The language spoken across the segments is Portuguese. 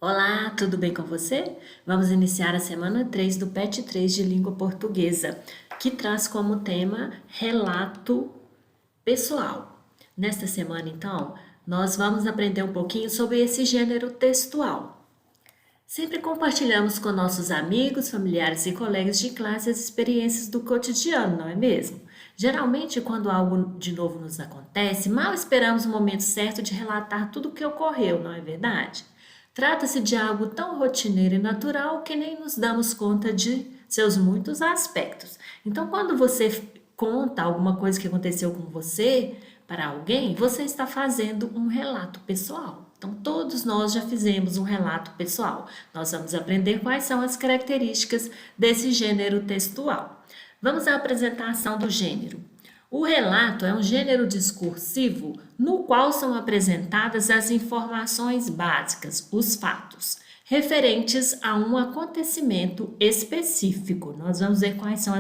Olá, tudo bem com você? Vamos iniciar a semana 3 do PET 3 de língua portuguesa, que traz como tema relato pessoal. Nesta semana, então, nós vamos aprender um pouquinho sobre esse gênero textual. Sempre compartilhamos com nossos amigos, familiares e colegas de classe as experiências do cotidiano, não é mesmo? Geralmente, quando algo de novo nos acontece, mal esperamos o momento certo de relatar tudo o que ocorreu, não é verdade? Trata-se de algo tão rotineiro e natural que nem nos damos conta de seus muitos aspectos. Então, quando você conta alguma coisa que aconteceu com você para alguém, você está fazendo um relato pessoal. Então, todos nós já fizemos um relato pessoal. Nós vamos aprender quais são as características desse gênero textual. Vamos à apresentação do gênero. O relato é um gênero discursivo no qual são apresentadas as informações básicas, os fatos, referentes a um acontecimento específico. Nós vamos ver quais são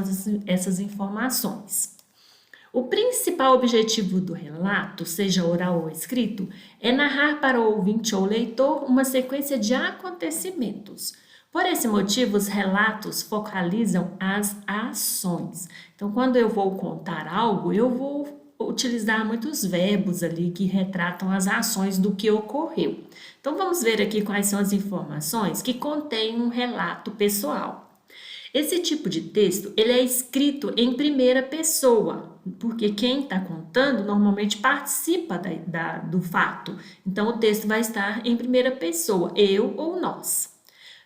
essas informações. O principal objetivo do relato, seja oral ou escrito, é narrar para o ouvinte ou leitor uma sequência de acontecimentos. Por esse motivo, os relatos focalizam as ações. Então, quando eu vou contar algo, eu vou utilizar muitos verbos ali que retratam as ações do que ocorreu. Então, vamos ver aqui quais são as informações que contêm um relato pessoal. Esse tipo de texto, ele é escrito em primeira pessoa, porque quem está contando normalmente participa do fato. Então, o texto vai estar em primeira pessoa, eu ou nós.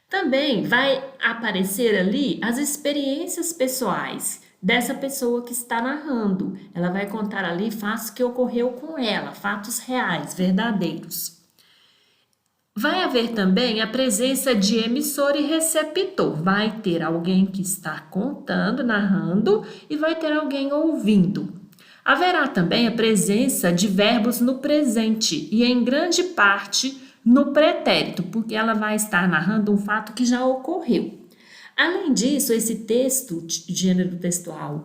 Também vai aparecer ali as experiências pessoais dessa pessoa que está narrando. Ela vai contar ali fatos que ocorreu com ela, fatos reais, verdadeiros. Vai haver também a presença de emissor e receptor. Vai ter alguém que está contando, narrando, e vai ter alguém ouvindo. Haverá também a presença de verbos no presente e, em grande parte, no pretérito, porque ela vai estar narrando um fato que já ocorreu. Além disso, esse texto de gênero textual,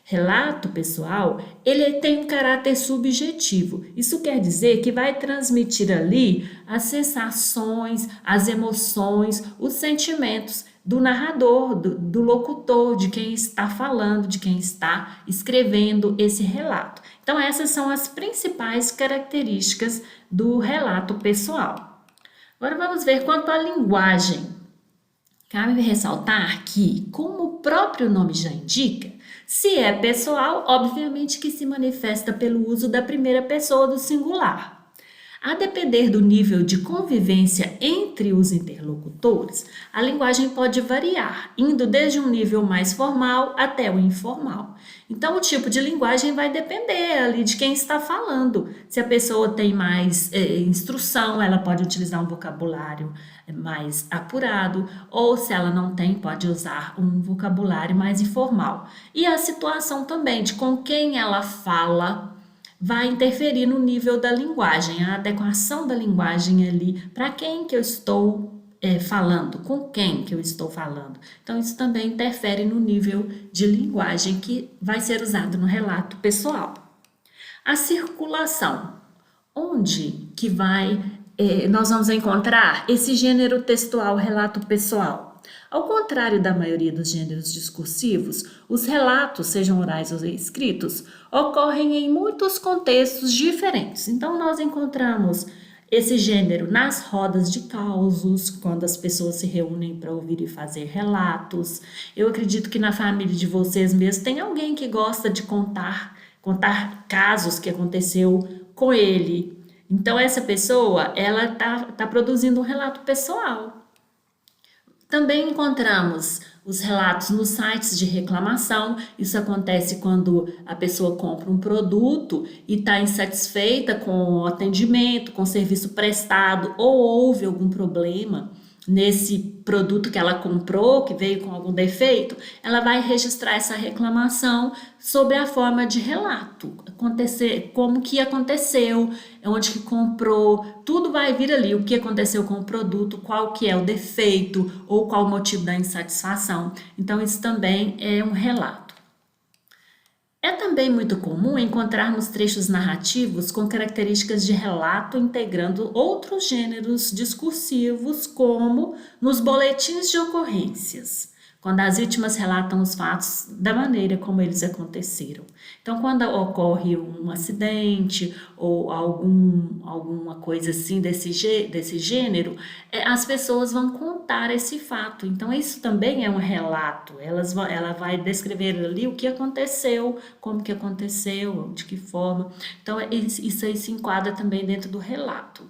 relato pessoal, ele tem um caráter subjetivo. Isso quer dizer que vai transmitir ali as sensações, as emoções, os sentimentos do narrador, do locutor, de quem está falando, de quem está escrevendo esse relato. Então, essas são as principais características do relato pessoal. Agora vamos ver quanto à linguagem. Cabe ressaltar que, como o próprio nome já indica, se é pessoal, obviamente que se manifesta pelo uso da primeira pessoa do singular. A depender do nível de convivência entre os interlocutores, a linguagem pode variar, indo desde um nível mais formal até o informal. Então, o tipo de linguagem vai depender ali de quem está falando. Se a pessoa tem mais instrução, ela pode utilizar um vocabulário mais apurado, ou se ela não tem, pode usar um vocabulário mais informal. E a situação também de com quem ela fala vai interferir no nível da linguagem, a adequação da linguagem ali, para quem que eu estou falando, com quem que eu estou falando. Então, isso também interfere no nível de linguagem que vai ser usado no relato pessoal. A circulação, onde que nós vamos encontrar esse gênero textual, relato pessoal? Ao contrário da maioria dos gêneros discursivos, os relatos, sejam orais ou escritos, ocorrem em muitos contextos diferentes. Então, nós encontramos esse gênero nas rodas de causos, quando as pessoas se reúnem para ouvir e fazer relatos. Eu acredito que na família de vocês mesmo tem alguém que gosta de contar casos que aconteceu com ele. Então, essa pessoa, ela tá produzindo um relato pessoal. Também encontramos os relatos nos sites de reclamação. Isso acontece quando a pessoa compra um produto e está insatisfeita com o atendimento, com o serviço prestado, ou houve algum problema nesse produto que ela comprou, que veio com algum defeito. Ela vai registrar essa reclamação sob a forma de relato, como que aconteceu, onde que comprou, tudo vai vir ali, o que aconteceu com o produto, qual que é o defeito ou qual o motivo da insatisfação. Então, isso também é um relato. É também muito comum encontrarmos trechos narrativos com características de relato integrando outros gêneros discursivos, como nos boletins de ocorrências, quando as vítimas relatam os fatos da maneira como eles aconteceram. Então, quando ocorre um acidente ou alguma coisa assim desse gênero, as pessoas vão contar esse fato. Então, isso também é um relato. Ela vai descrever ali o que aconteceu, como que aconteceu, de que forma. Então, isso aí se enquadra também dentro do relato.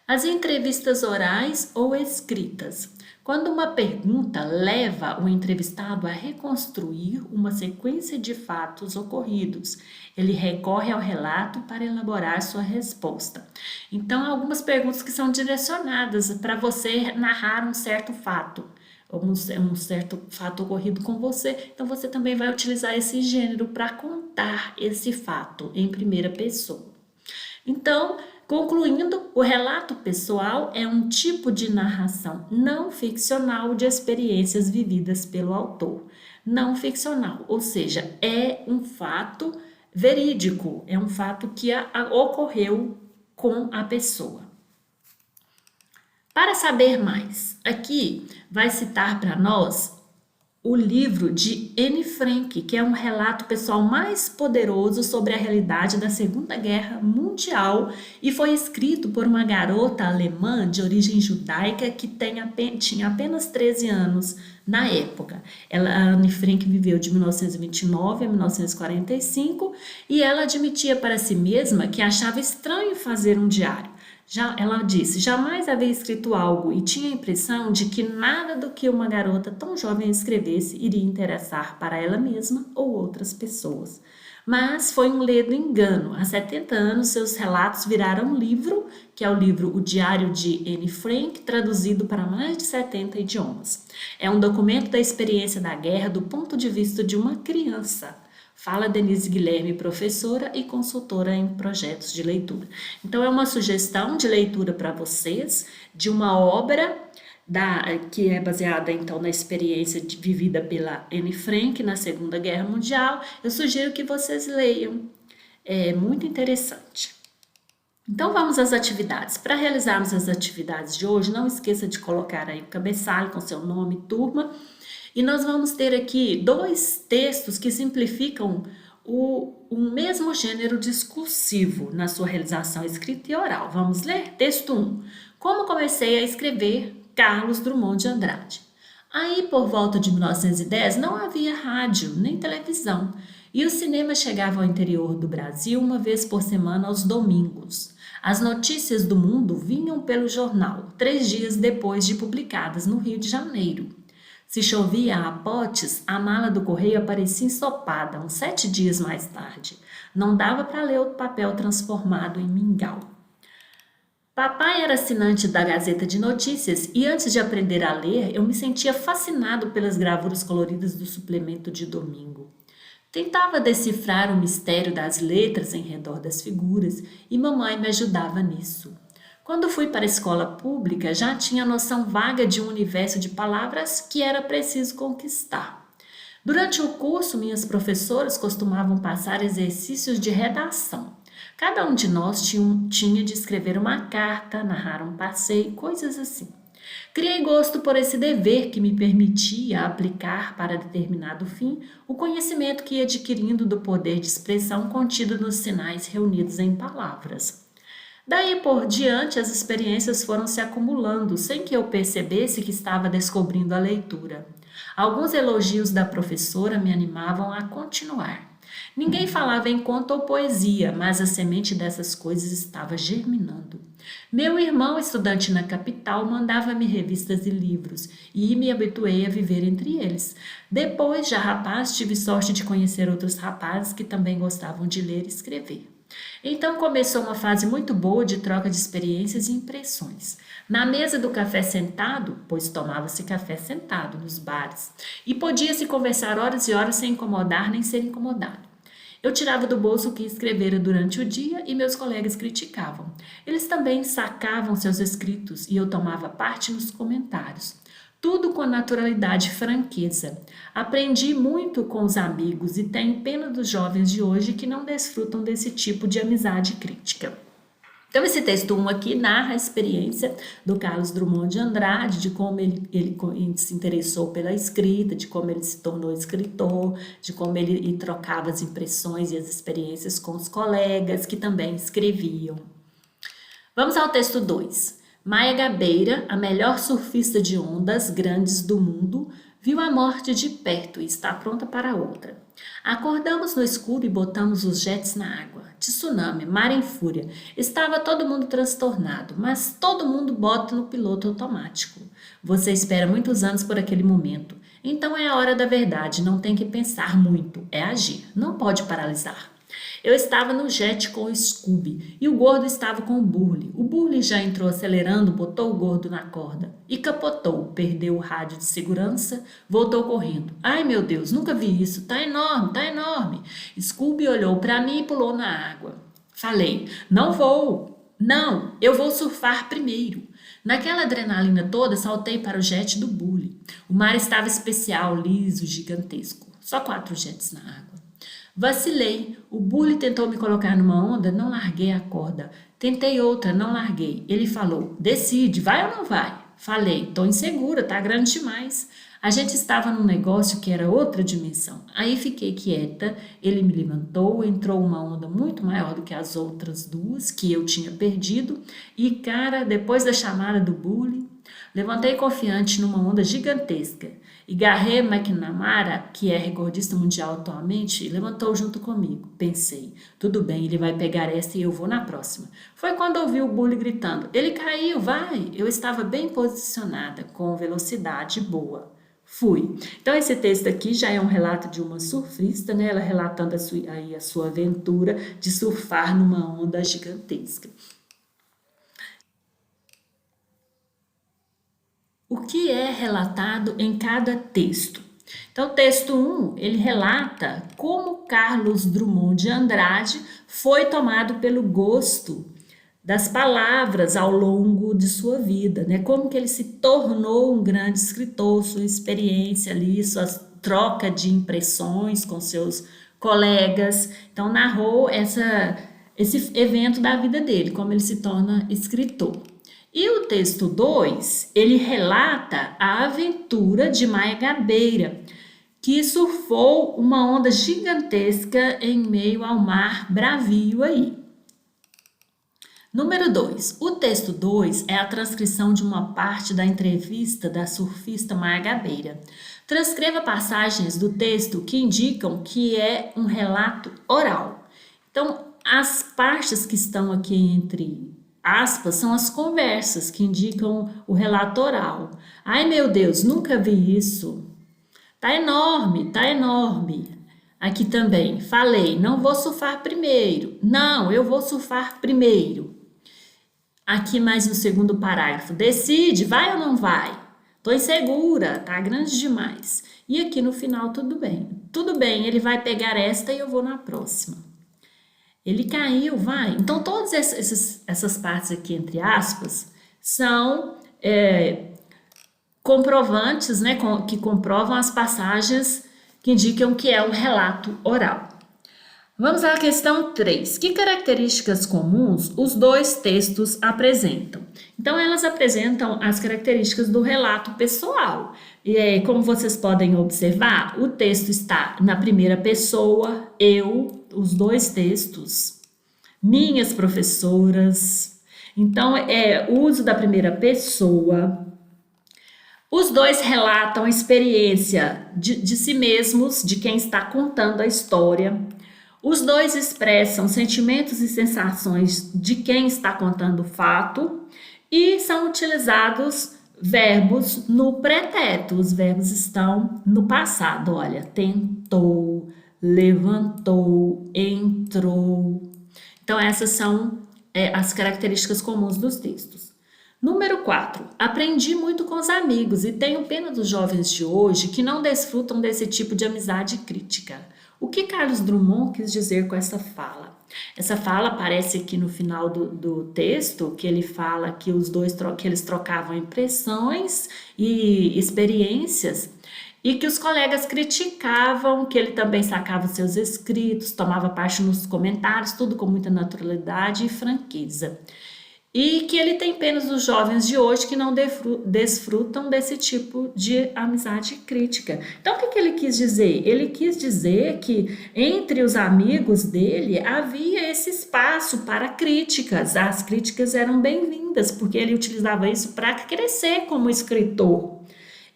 As entrevistas orais ou escritas. Quando uma pergunta leva o entrevistado a reconstruir uma sequência de fatos ocorridos, ele recorre ao relato para elaborar sua resposta. Então, há algumas perguntas que são direcionadas para você narrar um certo fato, um certo fato ocorrido com você. Então, você também vai utilizar esse gênero para contar esse fato em primeira pessoa. Então, concluindo, o relato pessoal é um tipo de narração não ficcional de experiências vividas pelo autor. Não ficcional, ou seja, é um fato verídico, é um fato que ocorreu com a pessoa. Para saber mais, aqui vai citar para nós o livro de Anne Frank, que é um relato pessoal mais poderoso sobre a realidade da Segunda Guerra Mundial e foi escrito por uma garota alemã de origem judaica que tinha apenas 13 anos na época. A Anne Frank viveu de 1929 a 1945 e ela admitia para si mesma que achava estranho fazer um diário. Ela disse, jamais havia escrito algo e tinha a impressão de que nada do que uma garota tão jovem escrevesse iria interessar para ela mesma ou outras pessoas. Mas foi um ledo engano. Há 70 anos, seus relatos viraram um livro, que é o livro O Diário de Anne Frank, traduzido para mais de 70 idiomas. É um documento da experiência da guerra do ponto de vista de uma criança. Fala Denise Guilherme, professora e consultora em projetos de leitura. Então, é uma sugestão de leitura para vocês de uma obra que é baseada então na experiência vivida pela Anne Frank na Segunda Guerra Mundial. Eu sugiro que vocês leiam. É muito interessante. Então, vamos às atividades. Para realizarmos as atividades de hoje, não esqueça de colocar aí o cabeçalho com seu nome e turma. E nós vamos ter aqui 2 textos que simplificam o mesmo gênero discursivo na sua realização escrita e oral. Vamos ler? Texto 1. Como comecei a escrever, Carlos Drummond de Andrade. Aí, por volta de 1910, não havia rádio nem televisão e o cinema chegava ao interior do Brasil uma vez por semana aos domingos. As notícias do mundo vinham pelo jornal, 3 dias depois de publicadas no Rio de Janeiro. Se chovia a potes, a mala do correio aparecia ensopada uns 7 dias mais tarde. Não dava para ler o papel transformado em mingau. Papai era assinante da Gazeta de Notícias e antes de aprender a ler, eu me sentia fascinado pelas gravuras coloridas do suplemento de domingo. Tentava decifrar o mistério das letras em redor das figuras e mamãe me ajudava nisso. Quando fui para a escola pública, já tinha noção vaga de um universo de palavras que era preciso conquistar. Durante o curso, minhas professoras costumavam passar exercícios de redação. Cada um de nós tinha de escrever uma carta, narrar um passeio, coisas assim. Criei gosto por esse dever que me permitia aplicar para determinado fim o conhecimento que ia adquirindo do poder de expressão contido nos sinais reunidos em palavras. Daí por diante, as experiências foram se acumulando, sem que eu percebesse que estava descobrindo a leitura. Alguns elogios da professora me animavam a continuar. Ninguém falava em conto ou poesia, mas a semente dessas coisas estava germinando. Meu irmão, estudante na capital, mandava-me revistas e livros, e me habituei a viver entre eles. Depois, já rapaz, tive sorte de conhecer outros rapazes que também gostavam de ler e escrever. Então começou uma fase muito boa de troca de experiências e impressões. Na mesa do café sentado, pois tomava-se café sentado nos bares, e podia-se conversar horas e horas sem incomodar nem ser incomodado. Eu tirava do bolso o que escrevera durante o dia e meus colegas criticavam. Eles também sacavam seus escritos e eu tomava parte nos comentários. tudo com naturalidade e franqueza. Aprendi muito com os amigos e tenho pena dos jovens de hoje que não desfrutam desse tipo de amizade crítica. Então, esse texto 1 aqui narra a experiência do Carlos Drummond de Andrade, de como ele se interessou pela escrita, de como ele se tornou escritor, de como ele trocava as impressões e as experiências com os colegas que também escreviam. Vamos ao texto 2. Maia Gabeira, a melhor surfista de ondas grandes do mundo, viu a morte de perto e está pronta para outra. Acordamos no escuro e botamos os jets na água. Tsunami, mar em fúria. Estava todo mundo transtornado, mas todo mundo bota no piloto automático. Você espera muitos anos por aquele momento. Então é a hora da verdade, não tem que pensar muito, é agir, não pode paralisar. Eu estava no jet com o Scooby e o gordo estava com o Burley. O Burley já entrou acelerando, botou o gordo na corda e capotou, perdeu o rádio de segurança, voltou correndo. Ai meu Deus, nunca vi isso, tá enorme, tá enorme. Scooby olhou para mim e pulou na água. Falei, não vou, não, eu vou surfar primeiro. Naquela adrenalina toda, saltei para o jet do Burley. O mar estava especial, liso, gigantesco. Só 4 jets na água. Vacilei. O Burley tentou me colocar numa onda, não larguei a corda. Tentei outra, não larguei. Ele falou, decide, vai ou não vai? Falei, tô insegura, tá grande demais. A gente estava num negócio que era outra dimensão. Aí fiquei quieta, ele me levantou, entrou uma onda muito maior do que as outras duas que eu tinha perdido. E cara, depois da chamada do Burley, levantei confiante numa onda gigantesca. E Garret McNamara, que é recordista mundial atualmente, levantou junto comigo. Pensei, tudo bem, ele vai pegar essa e eu vou na próxima. Foi quando ouvi o Burley gritando, ele caiu, vai! Eu estava bem posicionada, com velocidade boa. Fui. Então, esse texto aqui já é um relato de uma surfista, né? Ela relatando a sua aventura de surfar numa onda gigantesca. O que é relatado em cada texto? Então, o texto 1, ele relata como Carlos Drummond de Andrade foi tomado pelo gosto das palavras ao longo de sua vida, né? Como que ele se tornou um grande escritor, sua experiência ali, sua troca de impressões com seus colegas. Então, narrou esse evento da vida dele, como ele se torna escritor. E o texto 2, ele relata a aventura de Maia Gabeira, que surfou uma onda gigantesca em meio ao mar bravio aí. Número 2. O texto 2 é a transcrição de uma parte da entrevista da surfista Maia Gabeira. Transcreva passagens do texto que indicam que é um relato oral. Então, as partes que estão aqui entre aspas são as conversas que indicam o relato oral. Ai meu Deus, nunca vi isso. Tá enorme, tá enorme. Aqui também, falei, não vou surfar primeiro. Não, eu vou surfar primeiro. Aqui mais no segundo parágrafo, decide, vai ou não vai? Tô insegura, tá grande demais. E aqui no final, tudo bem. Tudo bem, ele vai pegar esta e eu vou na próxima. Ele caiu, vai. Então, todas essas partes aqui, entre aspas, são comprovantes, né, que comprovam as passagens que indicam que é um relato oral. Vamos à questão 3. Que características comuns os dois textos apresentam? Então, elas apresentam as características do relato pessoal. E como vocês podem observar, o texto está na primeira pessoa, eu, os dois textos, minhas professoras. Então, o uso da primeira pessoa. Os dois relatam a experiência de si mesmos, de quem está contando a história. Os dois expressam sentimentos e sensações de quem está contando o fato e são utilizados verbos no pretérito. Os verbos estão no passado. Olha, tentou, levantou, entrou. Então, essas são as características comuns dos textos. Número 4. Aprendi muito com os amigos e tenho pena dos jovens de hoje que não desfrutam desse tipo de amizade crítica. O que Carlos Drummond quis dizer com essa fala? Essa fala aparece aqui no final do texto, que ele fala que que eles trocavam impressões e experiências, e que os colegas criticavam, que ele também sacava os seus escritos, tomava parte nos comentários, tudo com muita naturalidade e franqueza. E que ele tem pena dos jovens de hoje que não desfrutam desse tipo de amizade crítica. Então, o que ele quis dizer? Ele quis dizer que entre os amigos dele havia esse espaço para críticas. As críticas eram bem-vindas, porque ele utilizava isso para crescer como escritor.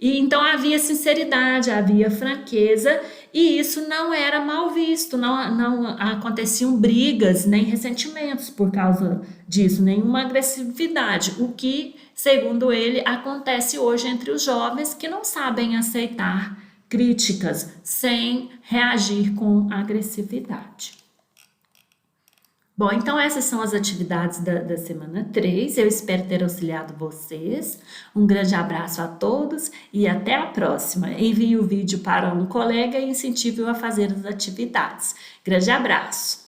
E então havia sinceridade, havia franqueza, e isso não era mal visto, não aconteciam brigas nem ressentimentos por causa disso, nenhuma agressividade, o que, segundo ele, acontece hoje entre os jovens que não sabem aceitar críticas sem reagir com agressividade. Bom, então essas são as atividades da semana 3. Eu espero ter auxiliado vocês. Um grande abraço a todos e até a próxima. Envie o vídeo para um colega e incentive-o a fazer as atividades. Grande abraço!